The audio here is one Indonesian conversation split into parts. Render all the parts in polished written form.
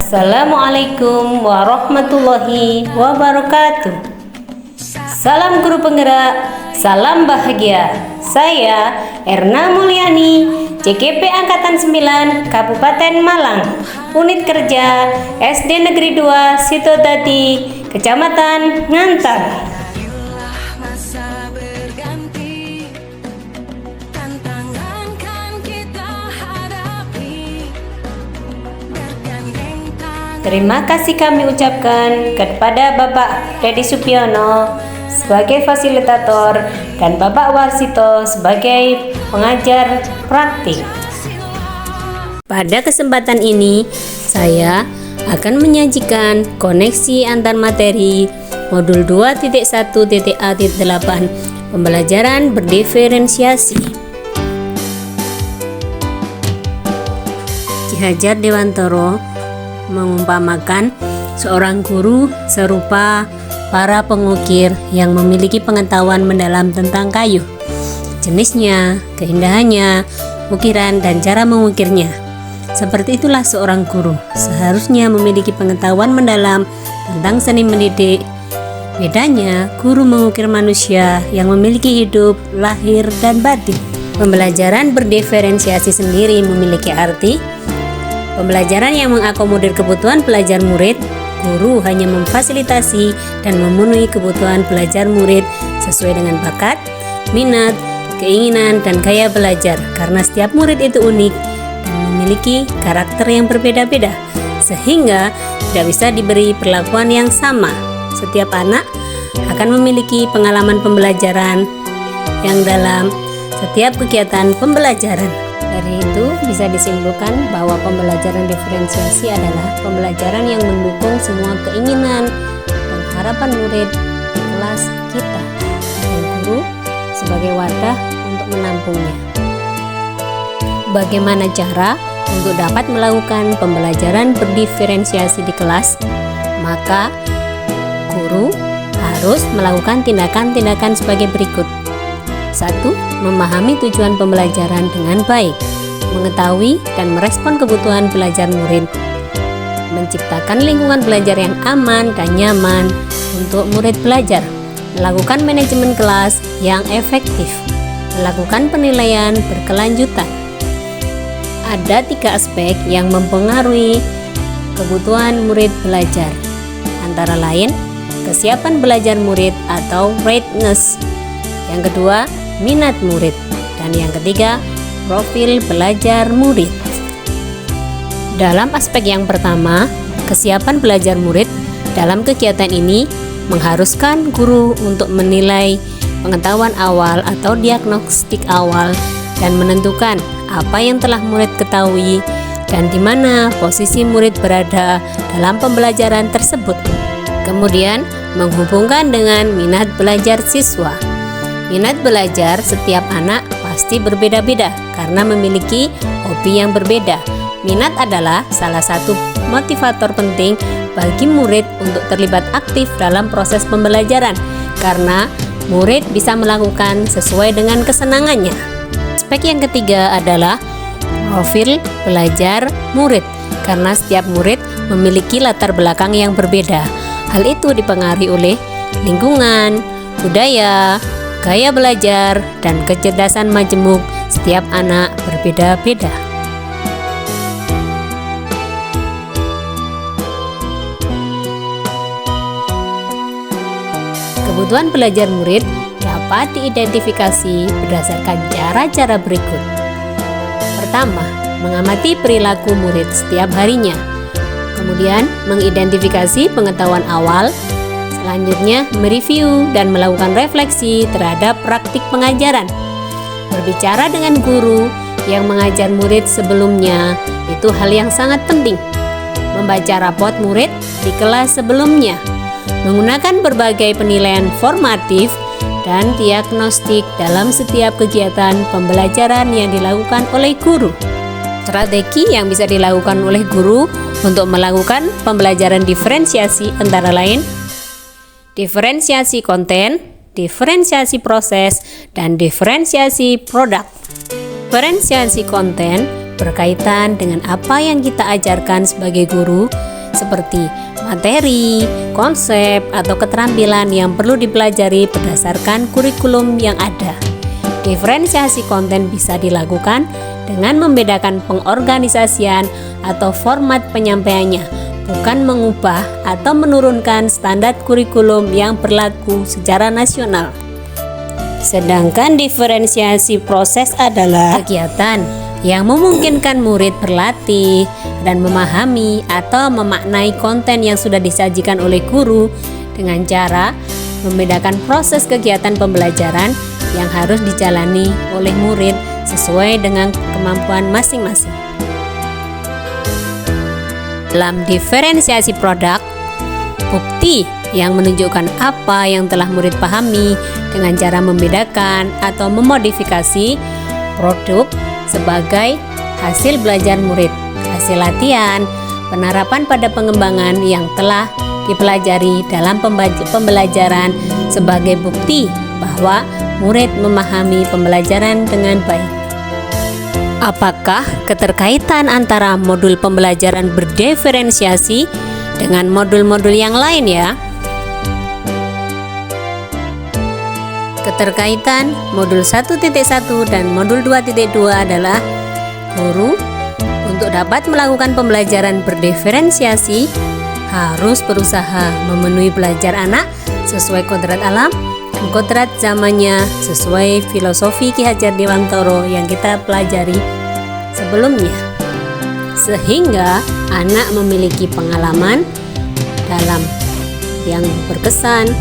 Assalamualaikum warahmatullahi wabarakatuh. Salam guru penggerak, salam bahagia. Saya Erna Mulyani, CKP Angkatan 9 Kabupaten Malang, Unit Kerja SD Negeri 2 Sitotati, Kecamatan Ngantang. Terima kasih kami ucapkan kepada Bapak Dedi Supiono sebagai fasilitator dan Bapak Warsito sebagai pengajar praktik. Pada kesempatan ini, saya akan menyajikan koneksi antar materi modul 2.1.A.8 pembelajaran berdiferensiasi. Ki Hajar Dewantoro mengumpamakan seorang guru serupa para pengukir yang memiliki pengetahuan mendalam tentang kayu, jenisnya, keindahannya, ukiran, dan cara mengukirnya. Seperti itulah seorang guru seharusnya memiliki pengetahuan mendalam tentang seni mendidik. Bedanya, guru mengukir manusia yang memiliki hidup, lahir, dan batin. Pembelajaran berdiferensiasi sendiri memiliki arti pembelajaran yang mengakomodir kebutuhan pelajar murid. Guru hanya memfasilitasi dan memenuhi kebutuhan pelajar murid sesuai dengan bakat, minat, keinginan, dan gaya belajar, karena setiap murid itu unik dan memiliki karakter yang berbeda-beda, sehingga tidak bisa diberi perlakuan yang sama. Setiap anak akan memiliki pengalaman pembelajaran yang dalam setiap kegiatan pembelajaran. Dari itu bisa disimpulkan bahwa pembelajaran diferensiasi adalah pembelajaran yang mendukung semua keinginan dan harapan murid di kelas kita, dan guru sebagai wadah untuk menampungnya. Bagaimana cara untuk dapat melakukan pembelajaran berdiferensiasi di kelas? Maka guru harus melakukan tindakan-tindakan sebagai berikut. 1. Memahami tujuan pembelajaran dengan baik, mengetahui dan merespon kebutuhan belajar murid, menciptakan lingkungan belajar yang aman dan nyaman untuk murid belajar, melakukan manajemen kelas yang efektif, melakukan penilaian berkelanjutan. Ada 3 aspek yang mempengaruhi kebutuhan murid belajar, antara lain kesiapan belajar murid atau readiness, yang kedua minat murid, dan yang ketiga profil belajar murid. Dalam aspek yang pertama, kesiapan belajar murid, dalam kegiatan ini mengharuskan guru untuk menilai pengetahuan awal atau diagnostik awal dan menentukan apa yang telah murid ketahui dan di mana posisi murid berada dalam pembelajaran tersebut. Kemudian menghubungkan dengan minat belajar siswa. Minat belajar setiap anak pasti berbeda-beda karena memiliki hobi yang berbeda. Minat adalah salah satu motivator penting bagi murid untuk terlibat aktif dalam proses pembelajaran, karena murid bisa melakukan sesuai dengan kesenangannya. Aspek yang ketiga adalah profil belajar murid, karena setiap murid memiliki latar belakang yang berbeda. Hal itu dipengaruhi oleh lingkungan, budaya, gaya belajar, dan kecerdasan majemuk setiap anak berbeda-beda. Kebutuhan belajar murid dapat diidentifikasi berdasarkan cara-cara berikut. Pertama, mengamati perilaku murid setiap harinya. Kemudian, mengidentifikasi pengetahuan awal. Selanjutnya, mereview dan melakukan refleksi terhadap praktik pengajaran. Berbicara dengan guru yang mengajar murid sebelumnya itu hal yang sangat penting. Membaca rapot murid di kelas sebelumnya. Menggunakan berbagai penilaian formatif dan diagnostik dalam setiap kegiatan pembelajaran yang dilakukan oleh guru. Strategi yang bisa dilakukan oleh guru untuk melakukan pembelajaran diferensiasi antara lain diferensiasi konten, diferensiasi proses, dan diferensiasi produk. Diferensiasi konten berkaitan dengan apa yang kita ajarkan sebagai guru seperti materi, konsep, atau keterampilan yang perlu dipelajari berdasarkan kurikulum yang ada. Diferensiasi konten bisa dilakukan dengan membedakan pengorganisasian atau format penyampaiannya, bukan mengubah atau menurunkan standar kurikulum yang berlaku secara nasional. Sedangkan diferensiasi proses adalah kegiatan yang memungkinkan murid berlatih dan memahami atau memaknai konten yang sudah disajikan oleh guru dengan cara membedakan proses kegiatan pembelajaran yang harus dijalani oleh murid sesuai dengan kemampuan masing-masing. Dalam diferensiasi produk, bukti yang menunjukkan apa yang telah murid pahami dengan cara membedakan atau memodifikasi produk sebagai hasil belajar murid, hasil latihan, penerapan pada pengembangan yang telah dipelajari dalam pembelajaran sebagai bukti bahwa murid memahami pembelajaran dengan baik. Apakah keterkaitan antara modul pembelajaran berdiferensiasi dengan modul-modul yang lain ya? Keterkaitan modul 1.1 dan modul 2.2 adalah guru untuk dapat melakukan pembelajaran berdiferensiasi harus berusaha memenuhi belajar anak sesuai kodrat alam dan kodrat zamannya sesuai filosofi Ki Hajar Dewantara yang kita pelajari sebelumnya, sehingga anak memiliki pengalaman dalam yang berkesan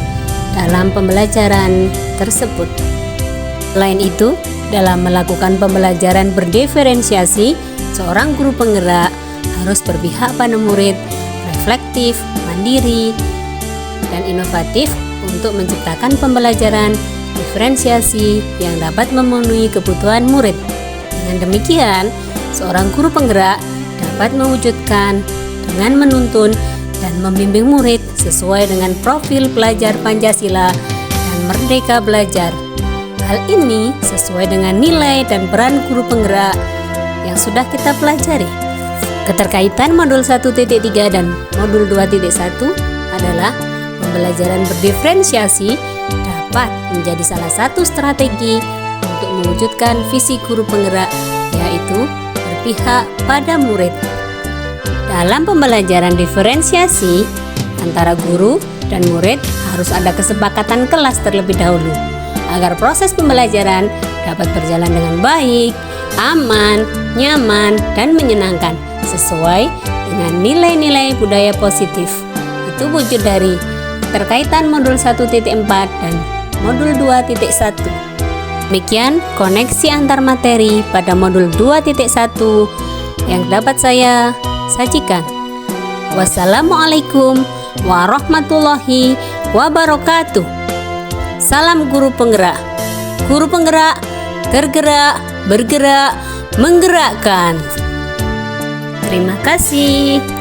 dalam pembelajaran tersebut. Selain itu, dalam melakukan pembelajaran berdiferensiasi, seorang guru penggerak harus berpihak pada murid, reflektif, mandiri, dan inovatif untuk menciptakan pembelajaran diferensiasi yang dapat memenuhi kebutuhan murid. Dengan demikian, seorang guru penggerak dapat mewujudkan dengan menuntun dan membimbing murid sesuai dengan profil pelajar Pancasila dan merdeka belajar. Hal ini sesuai dengan nilai dan peran guru penggerak yang sudah kita pelajari. Keterkaitan modul 1.3 dan modul 2.1 adalah pembelajaran berdiferensiasi dapat menjadi salah satu strategi untuk mewujudkan visi guru penggerak, yaitu berpihak pada murid. Dalam pembelajaran diferensiasi antara guru dan murid harus ada kesepakatan kelas terlebih dahulu agar proses pembelajaran dapat berjalan dengan baik, aman, nyaman, dan menyenangkan sesuai dengan nilai-nilai budaya positif. Itu wujud dari keterkaitan modul 1.4 dan modul 2.1. Demikian koneksi antar materi pada modul 2.1 yang dapat saya sajikan. Wassalamualaikum warahmatullahi wabarakatuh. Salam guru penggerak. Guru penggerak, tergerak, bergerak, menggerakkan. Terima kasih.